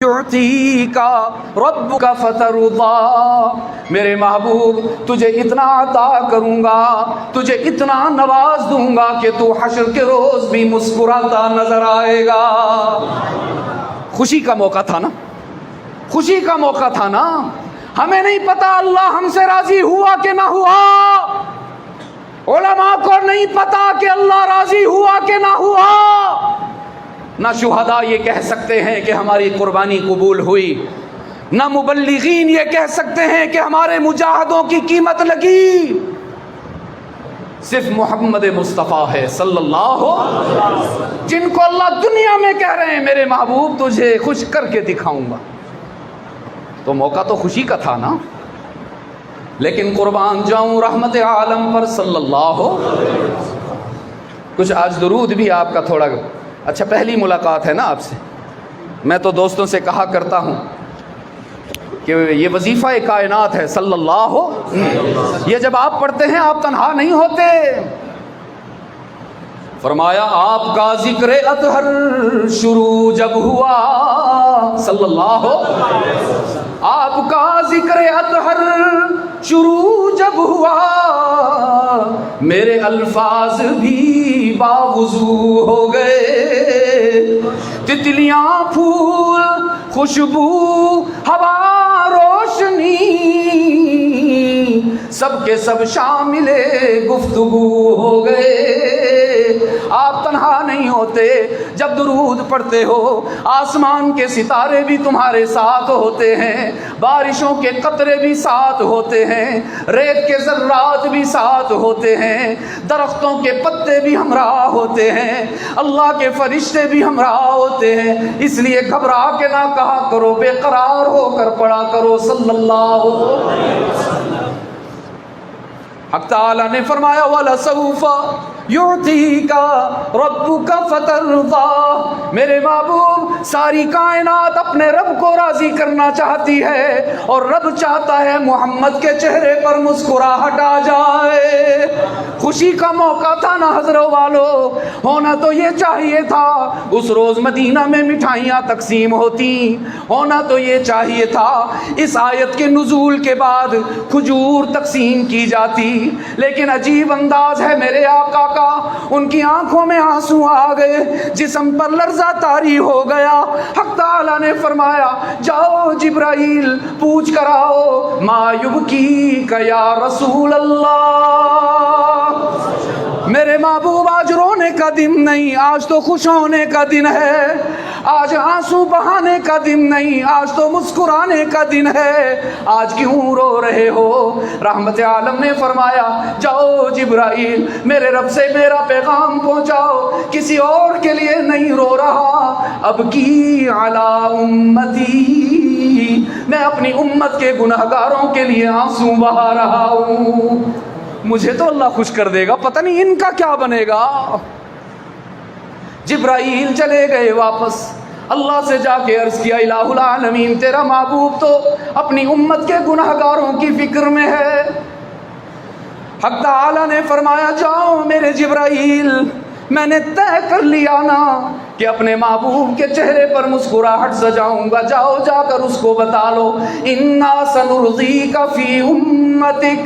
یعطیکا ربک فترضا، میرے محبوب تجھے اتنا عطا کروں گا، تجھے اتنا نواز دوں گا کہ تو حشر کے روز بھی مسکراتا نظر آئے گا۔ خوشی کا موقع تھا نا، خوشی کا موقع تھا نا۔ ہمیں نہیں پتا اللہ ہم سے راضی ہوا کہ نہ ہوا، علماء کو نہیں پتا کہ اللہ راضی ہوا کہ نہ ہوا۔ نہ شہداء یہ کہہ سکتے ہیں کہ ہماری قربانی قبول ہوئی، نہ مبلغین یہ کہہ سکتے ہیں کہ ہمارے مجاہدوں کی قیمت لگی۔ صرف محمد مصطفیٰ ہے صلی اللہ علیہ وسلم، جن کو اللہ دنیا میں کہہ رہے ہیں میرے محبوب تجھے خوش کر کے دکھاؤں گا۔ تو موقع تو خوشی کا تھا نا، لیکن قربان جاؤں رحمت عالم پر صلی اللہ علیہ وسلم۔ کچھ آج درود بھی آپ کا تھوڑا، اچھا پہلی ملاقات ہے نا آپ سے۔ میں تو دوستوں سے کہا کرتا ہوں کہ یہ وظیفہ کائنات ہے صلی اللہ یہ جب آپ پڑھتے ہیں آپ تنہا نہیں ہوتے۔ فرمایا آپ کا ذکر اطہر شروع جب ہوا صلی اللہ آپ کا ذکر اطہر شروع جب ہوا، میرے الفاظ بھی باوضو ہو گئے، تتلیاں پھول خوشبو ہوا روشنی سب کے سب شامل گفتگو ہو گئے۔ آپ تنہا نہیں ہوتے، جب درود پڑھتے ہو آسمان کے ستارے بھی تمہارے ساتھ ہوتے ہیں، بارشوں کے قطرے بھی ساتھ ہوتے ہیں، ریت کے ذرات بھی ساتھ ہوتے ہیں، درختوں کے پتے بھی ہمراہ ہوتے ہیں، اللہ کے فرشتے بھی ہمراہ ہوتے ہیں۔ اس لیے گھبرا کے نہ کہا کرو، بے قرار ہو کر پڑھا کرو صلی اللہ علیہ وسلم۔ حق تعالی نے فرمایا وَلَسَوْفَ یُعْطِیکَ رَبُّکَ فَتَرْضَىٰ، میرے محبوب ساری کائنات اپنے رب کو راضی کرنا چاہتی ہے، اور رب چاہتا ہے محمد کے چہرے پر مسکراہٹ آ جائے۔ خوشی کا موقع تھا نا حضرت والو، ہونا تو یہ چاہیے تھا اس روز مدینہ میں مٹھائیاں تقسیم ہوتی، ہونا تو یہ چاہیے تھا اس آیت کے نزول کے بعد کھجور تقسیم کی جاتی، لیکن عجیب انداز ہے میرے آقا کا، ان کی آنکھوں میں آنسو آ گئے، جسم پر لرزہ طاری ہو گیا۔ حق تعالیٰ نے فرمایا جاؤ جبرائیل پوچھ کر آؤ ما یبکیک یا رسول اللہ۔ میرے محبوب آج رونے کا دن نہیں، آج تو خوش ہونے کا دن ہے، آج آنسو بہانے کا دن نہیں، آج تو مسکرانے کا دن ہے۔ آج کیوں رو رہے ہو؟ رحمت عالم نے فرمایا جاؤ جبرائیل میرے رب سے میرا پیغام پہنچاؤ، کسی اور کے لیے نہیں رو رہا، اب کی علی امتی، میں اپنی امت کے گنہگاروں کے لیے آنسو بہا رہا ہوں۔ مجھے تو اللہ خوش کر دے گا، پتہ نہیں ان کا کیا بنے گا۔ جبرائیل چلے گئے واپس، اللہ سے جا کے عرض کیا الہ العالمین تیرا محبوب تو اپنی امت کے گناہگاروں کی فکر میں ہے۔ حق تعالی نے فرمایا جاؤ میرے جبرائیل، میں نے طے کر لیا نا کہ اپنے محبوب کے چہرے پر مسکراہٹ سجاؤں گا، جاؤ جا کر اس کو بتا لو انا سنرضیک فی امتک،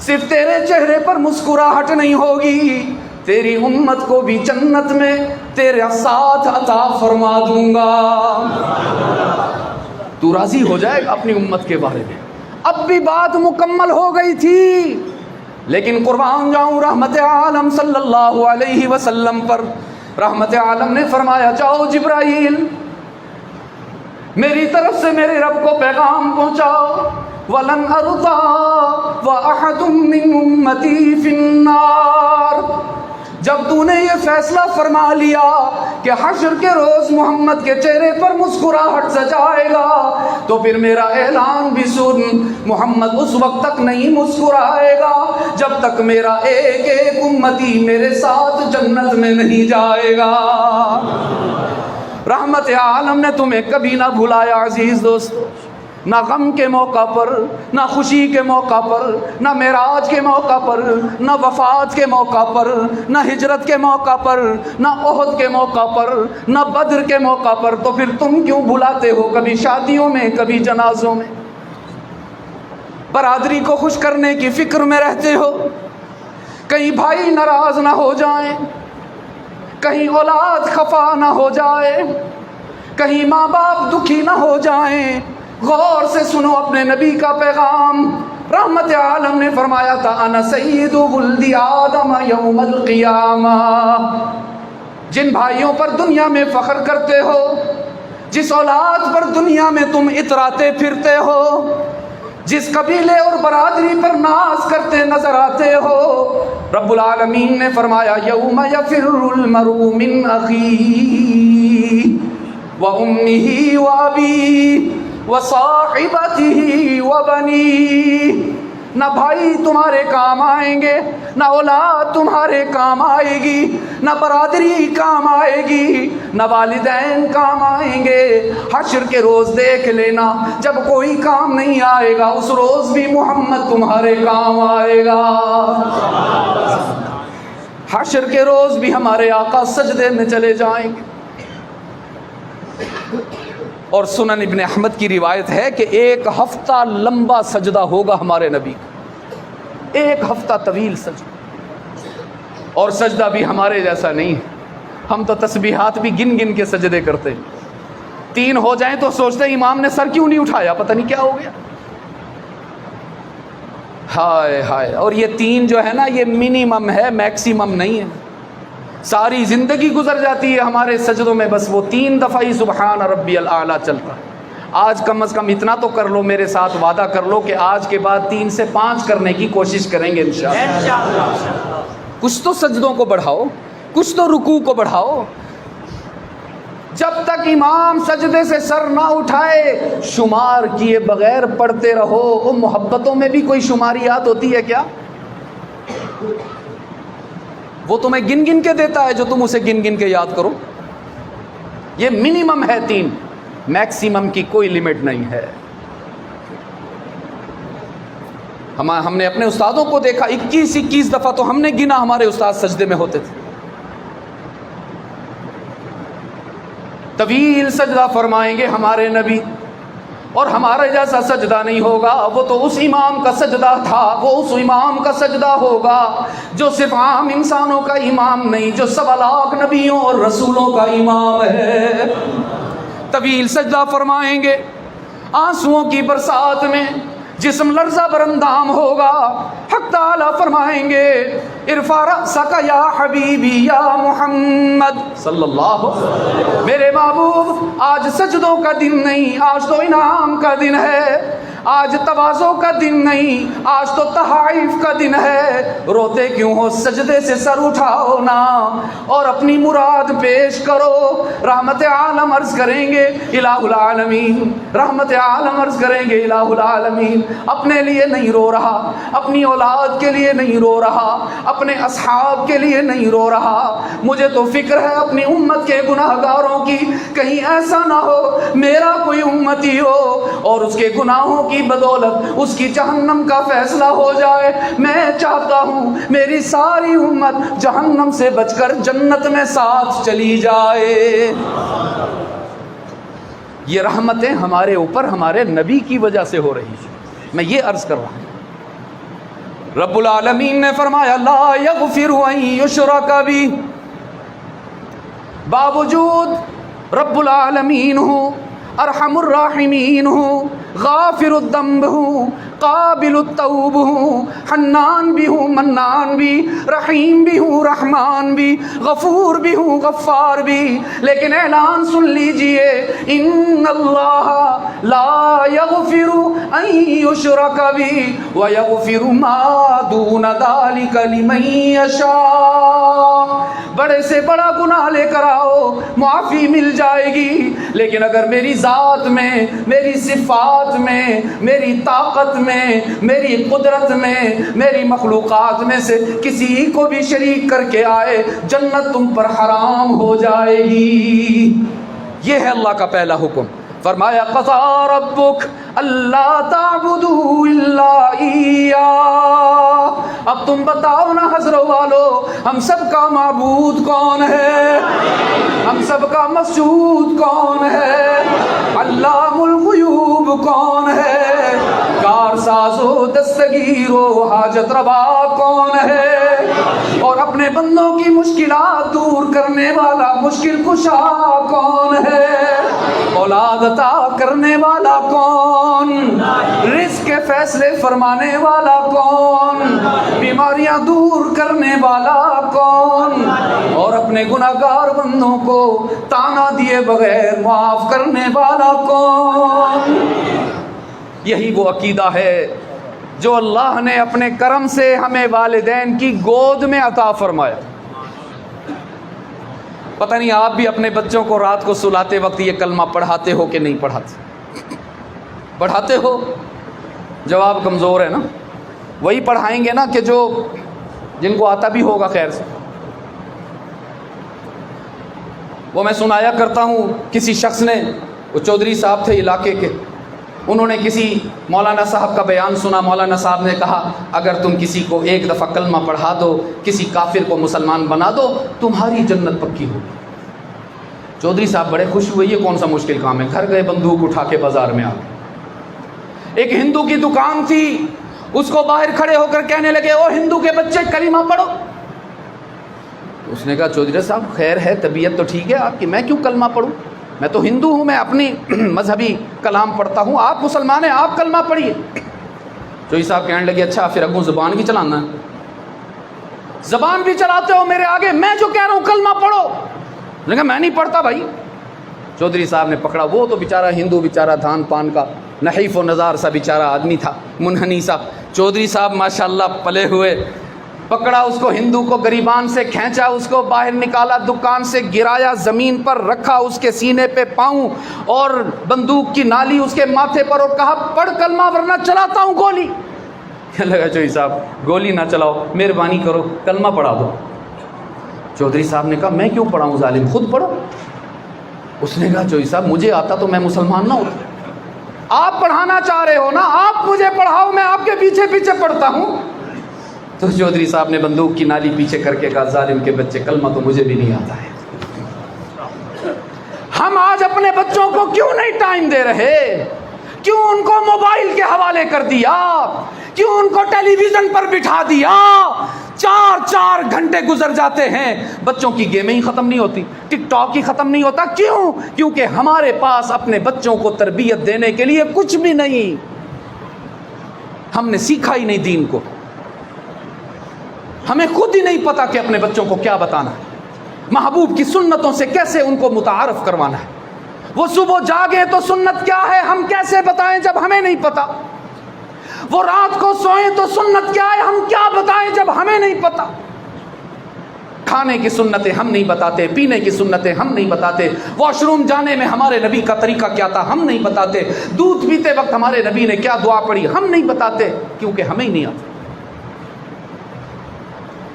صرف تیرے چہرے پر مسکراہٹ نہیں ہوگی، تیری امت کو بھی جنت میں تیرا ساتھ عطا فرما دوں گا۔ تو راضی ہو جائے گا اپنی امت کے بارے میں۔ اب بھی بات مکمل ہو گئی تھی، لیکن قربان جاؤں رحمت عالم صلی اللہ علیہ وسلم پر، رحمت عالم نے فرمایا جاؤ جبرائیل میری طرف سے میرے رب کو پیغام پہنچاؤ وَلَنْ أَرْضَىٰ وَأَحَدٌ مِّنْ أُمَّتِي فِي النَّارِ، جب تو نے یہ فیصلہ فرما لیا کہ حشر کے روز محمد کے چہرے پر مسکراہٹ سجائے گا، تو پھر میرا اعلان بھی سن، محمد اس وقت تک نہیں مسکرائے گا جب تک میرا ایک ایک امتی میرے ساتھ جنت میں نہیں جائے گا۔ رحمت عالم نے تمہیں کبھی نہ بھلایا عزیز دوستو، نہ غم کے موقع پر، نہ خوشی کے موقع پر، نہ معراج کے موقع پر، نہ وفات کے موقع پر، نہ ہجرت کے موقع پر، نہ احد کے موقع پر، نہ بدر کے موقع پر، تو پھر تم کیوں بھلاتے ہو کبھی شادیوں میں کبھی جنازوں میں؟ برادری کو خوش کرنے کی فکر میں رہتے ہو، کہیں بھائی ناراض نہ ہو جائیں، کہیں اولاد خفا نہ ہو جائے، کہیں ماں باپ دکھی نہ ہو جائیں۔ غور سے سنو اپنے نبی کا پیغام۔ رحمت عالم نے فرمایا تھا انا سید ولد آدم یوم القیامہ۔ جن بھائیوں پر دنیا میں فخر کرتے ہو، جس اولاد پر دنیا میں تم اتراتے پھرتے ہو، جس قبیلے اور برادری پر ناز کرتے نظر آتے ہو، رب العالمین نے فرمایا یوم یفر المرء من اخیہ وامہ وابیہ وصاحبتہ وبنیہ۔ نہ بھائی تمہارے کام آئیں گے، نہ اولاد تمہارے کام آئے گی، نہ برادری کام آئے گی، نہ والدین کام آئیں گے۔ حشر کے روز دیکھ لینا، جب کوئی کام نہیں آئے گا اس روز بھی محمد تمہارے کام آئے گا۔ حشر کے روز بھی ہمارے آقا سجدے میں چلے جائیں گے۔ اور سنن ابن احمد کی روایت ہے کہ 1 ہفتہ لمبا سجدہ ہوگا ہمارے نبی کا، 1 ہفتہ طویل سجدہ، اور سجدہ بھی ہمارے جیسا نہیں ہے۔ ہم تو تسبیحات بھی گن گن کے سجدے کرتے ہیں، 3 ہو جائیں تو سوچتے ہیں امام نے سر کیوں نہیں اٹھایا، پتہ نہیں کیا ہو گیا۔ ہائے ہائے، اور یہ 3 جو ہے نا یہ منیمم ہے، میکسیمم نہیں ہے۔ ساری زندگی گزر جاتی ہے ہمارے سجدوں میں، بس وہ 3 دفعہ ہی سبحان ربی الاعلیٰ چلتا ہے۔ آج کم از کم اتنا تو کر لو، میرے ساتھ وعدہ کر لو کہ آج کے بعد 3 سے 5 کرنے کی کوشش کریں گے انشاءاللہ۔ کچھ تو سجدوں کو بڑھاؤ، کچھ تو رکوع کو بڑھاؤ۔ جب تک امام سجدے سے سر نہ اٹھائے شمار کیے بغیر پڑھتے رہو۔ وہ محبتوں میں بھی کوئی شماریات ہوتی ہے کیا؟ وہ تمہیں گن گن کے دیتا ہے جو تم اسے گن گن کے یاد کرو؟ یہ منیمم ہے 3، میکسیمم کی کوئی لمٹ نہیں ہے۔ ہم نے اپنے استادوں کو دیکھا 21 دفعہ تو ہم نے گنا ہمارے استاد سجدے میں ہوتے تھے۔ طویل سجدہ فرمائیں گے ہمارے نبی، اور ہمارے جیسا سجدہ نہیں ہوگا۔ وہ تو اس امام کا سجدہ تھا، وہ اس امام کا سجدہ ہوگا جو صرف عام انسانوں کا امام نہیں، جو 1.25 لاکھ نبیوں اور رسولوں کا امام ہے۔ طویل سجدہ فرمائیں گے، آنسوؤں کی برسات میں جسم لرزہ برندام ہوگا۔ حق تعالیٰ فرمائیں گے ارفع رأسک یا حبیبی یا محمد صلی اللہ علیہ وسلم، میرے محبوب آج سجدوں کا دن نہیں، آج تو انعام کا دن ہے، آج تواضع کا دن نہیں، آج تو تحائف کا دن ہے۔ روتے کیوں ہو؟ سجدے سے سر اٹھاؤ نا اور اپنی مراد پیش کرو۔ رحمت عالم عرض کریں گے الہ العالمین، رحمت عالم عرض کریں گے الہ العالمین، اپنے لیے نہیں رو رہا، اپنی اولاد کے لیے نہیں رو رہا، اپنے اصحاب کے لیے نہیں رو رہا، مجھے تو فکر ہے اپنی امت کے گناہ گاروں کی، کہیں ایسا نہ ہو میرا کوئی امتی ہو اور اس کے گناہوں کی بدولت اس کی جہنم کا فیصلہ ہو جائے۔ میں چاہتا ہوں میری ساری امت جہنم سے بچ کر جنت میں ساتھ چلی جائے۔ یہ رحمتیں ہمارے اوپر ہمارے نبی کی وجہ سے ہو رہی ہیں، میں یہ عرض کر رہا ہوں۔ رب العالمین نے فرمایا لا یغفر ان یشرک بہ، باوجود رب العالمین ہوں، ارحم الراحمین ہوں، غافر الذنب ہوں، قابل التوب ہوں، حنان بھی ہوں، منان بھی، رحیم بھی ہوں، رحمان بھی، غفور بھی ہوں، غفار بھی، لیکن اعلان سن لیجئے ان اللہ لا یغفر ان یشرک بہ ویغفر ما دون ذلک لمن یشاء۔ بڑے سے بڑا گناہ لے کر آؤ، معافی مل جائے گی، لیکن اگر میری ذات میں، میری صفات میں، میری طاقت میں، میری قدرت میں، میری مخلوقات میں سے کسی کو بھی شریک کر کے آئے، جنت تم پر حرام ہو جائے گی۔ یہ ہے اللہ کا پہلا حکم۔ فرمایا قضا ربک اللہ تعبدوا الا ایاہ. اب تم بتاؤ نا حضرت والو، ہم سب کا معبود کون ہے؟ ہم سب کا مسجود کون ہے؟ علام الغیوب کون ہے؟ کارساز و دستگیر و حاجت روا کون ہے؟ اور اپنے بندوں کی مشکلات دور کرنے والا مشکل کشا کون ہے؟ اولاد عطا کرنے والا کون؟ رزق کے فیصلے فرمانے والا کون؟ بیماریاں دور کرنے والا کون؟ اور اپنے گناہگار بندوں کو تانا دیے بغیر معاف کرنے والا کون؟ یہی وہ عقیدہ ہے جو اللہ نے اپنے کرم سے ہمیں والدین کی گود میں عطا فرمایا. پتہ نہیں آپ بھی اپنے بچوں کو رات کو سلاتے وقت یہ کلمہ پڑھاتے ہو کہ نہیں پڑھاتے؟ پڑھاتے ہو؟ جواب کمزور ہے نا. وہی پڑھائیں گے نا کہ جو جن کو آتا بھی ہوگا. خیر سے وہ میں سنایا کرتا ہوں، کسی شخص نے، وہ چودھری صاحب تھے علاقے کے، انہوں نے کسی مولانا صاحب کا بیان سنا. مولانا صاحب نے کہا اگر تم کسی کو ایک دفعہ کلمہ پڑھا دو، کسی کافر کو مسلمان بنا دو، تمہاری جنت پکی ہوگی. چودھری صاحب بڑے خوش ہوئے، یہ کون سا مشکل کام ہے. گھر گئے، بندوق اٹھا کے بازار میں آ گئے. ایک ہندو کی دکان تھی، اس کو باہر کھڑے ہو کر کہنے لگے او ہندو کے بچے کلمہ پڑھو. اس نے کہا چودھری صاحب خیر ہے، طبیعت تو ٹھیک ہے آپ کی، میں کیوں کلمہ پڑھوں؟ میں تو ہندو ہوں، میں اپنی مذہبی کلام پڑھتا ہوں، آپ مسلمان ہیں، آپ کلمہ پڑھیے. چودھری صاحب کہنے لگے اچھا پھر اگوں زبان بھی چلانا ہے؟ زبان بھی چلاتے ہو میرے آگے، میں جو کہہ رہا ہوں کلمہ پڑھو. نے کہا میں نہیں پڑھتا بھائی. چودھری صاحب نے پکڑا، وہ تو بیچارہ ہندو، بیچارہ دھان پان کا نحیف و نزار سا بیچارہ آدمی تھا، منحنی سا. چودھری صاحب ماشاءاللہ پلے ہوئے، پکڑا اس کو، ہندو کو گریبان سے کھینچا، اس کو باہر نکالا، دکان سے گرایا، زمین پر رکھا، اس کے سینے پہ پاؤں اور بندوق کی نالی اس کے ماتھے پر، اور کہا پڑھ کلمہ ورنہ چلاتا ہوں گولی. کہنے لگا چودھری صاحب گولی نہ چلاؤ، مہربانی کرو کلمہ پڑھا دو. چودھری صاحب نے کہا میں کیوں پڑھاؤں ظالم، خود پڑھو. اس نے کہا چودھری صاحب مجھے آتا تو میں مسلمان نہ ہوتا. آپ پڑھانا چاہ رہے ہو نا، آپ مجھے پڑھاؤ، میں آپ کے پیچھے پیچھے پڑھتا ہوں. تو چودھری صاحب نے بندوق کی نالی پیچھے کر کے کہا ظالم کے بچے کلمہ تو مجھے بھی نہیں آتا ہے. ہم آج اپنے بچوں کو کیوں نہیں ٹائم دے رہے؟ کیوں ان کو موبائل کے حوالے کر دیا؟ کیوں ان کو ٹیلی ویژن پر بٹھا دیا؟ 4 گھنٹے گزر جاتے ہیں، بچوں کی گیمیں ہی ختم نہیں ہوتی، ٹک ٹاک ہی ختم نہیں ہوتا. کیوں؟ کیونکہ ہمارے پاس اپنے بچوں کو تربیت دینے کے لیے کچھ بھی نہیں. ہم نے سیکھا ہی نہیں دین کو، ہمیں خود ہی نہیں پتا کہ اپنے بچوں کو کیا بتانا ہے، محبوب کی سنتوں سے کیسے ان کو متعارف کروانا ہے. وہ صبح جاگے تو سنت کیا ہے ہم کیسے بتائیں جب ہمیں نہیں پتا؟ وہ رات کو سوئیں تو سنت کیا ہے ہم کیا بتائیں جب ہمیں نہیں پتا؟ کھانے کی سنتیں ہم نہیں بتاتے، پینے کی سنتیں ہم نہیں بتاتے، واش روم جانے میں ہمارے نبی کا طریقہ کیا تھا ہم نہیں بتاتے، دودھ پیتے وقت ہمارے نبی نے کیا دعا پڑھی ہم نہیں بتاتے، کیونکہ ہمیں ہی نہیں آتا.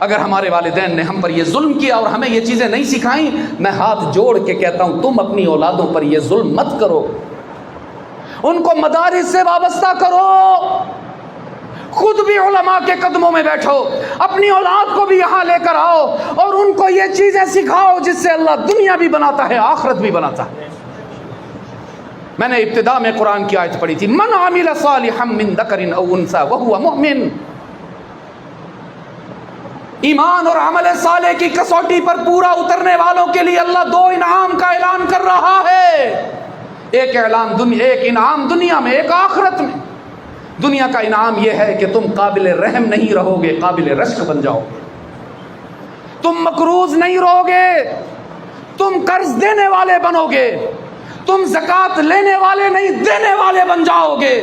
اگر ہمارے والدین نے ہم پر یہ ظلم کیا اور ہمیں یہ چیزیں نہیں سکھائیں، میں ہاتھ جوڑ کے کہتا ہوں تم اپنی اولادوں پر یہ ظلم مت کرو، ان کو مدارس سے وابستہ کرو، خود بھی علماء کے قدموں میں بیٹھو، اپنی اولاد کو بھی یہاں لے کر آؤ اور ان کو یہ چیزیں سکھاؤ جس سے اللہ دنیا بھی بناتا ہے آخرت بھی بناتا ہے. میں نے ابتدا میں قرآن کی آیت پڑھی تھی من عمل صالحا من ذکر او انثى وهو مؤمن. ایمان اور عمل صالح کی کسوٹی پر پورا اترنے والوں کے لیے اللہ 2 انعام کا اعلان کر رہا ہے. ایک انعام دنیا میں، ایک آخرت میں. دنیا کا انعام یہ ہے کہ تم قابل رحم نہیں رہو گے، قابل رشک بن جاؤ گے، تم مقروض نہیں رہو گے، تم قرض دینے والے بنو گے، تم زکوٰۃ لینے والے نہیں دینے والے بن جاؤ گے،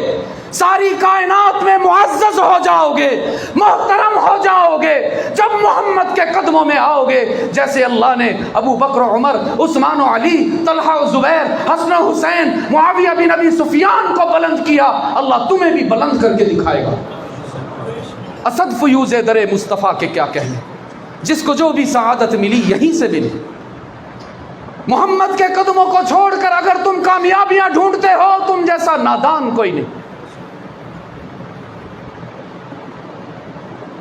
ساری کائنات میں معزز ہو جاؤ گے، محترم ہو جاؤ گے جب محمد کے قدموں میں آؤ گے. جیسے اللہ نے ابو بکر و عمر، عثمان و علی، طلحہ و زبیر، حسن و حسین، معاویہ بن ابی سفیان کو بلند کیا، اللہ تمہیں بھی بلند کر کے دکھائے گا. اسد فیوز در مصطفیٰ کے کیا کہنے، جس کو جو بھی سعادت ملی یہیں سے ملی. محمد کے قدموں کو چھوڑ کر اگر تم کامیابیاں ڈھونڈتے ہو، تم جیسا نادان کوئی نہیں۔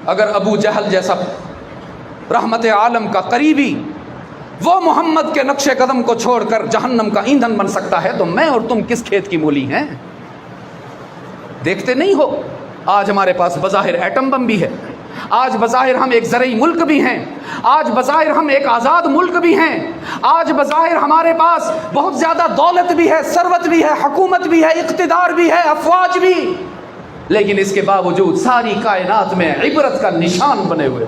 اگر ابو جہل جیسا رحمت عالم کا قریبی وہ محمد کے نقش قدم کو چھوڑ کر جہنم کا ایندھن بن سکتا ہے، تو میں اور تم کس کھیت کی مولی ہیں؟ دیکھتے نہیں ہو آج ہمارے پاس بظاہر ایٹم بم بھی ہے، آج بظاہر ہم ایک زرعی ملک بھی ہیں، آج بظاہر ہم ایک آزاد ملک بھی ہیں، آج بظاہر ہمارے پاس بہت زیادہ دولت بھی ہے، ثروت بھی ہے، حکومت بھی ہے، اقتدار بھی ہے، افواج بھی، لیکن اس کے باوجود ساری کائنات میں عبرت کا نشان بنے ہوئے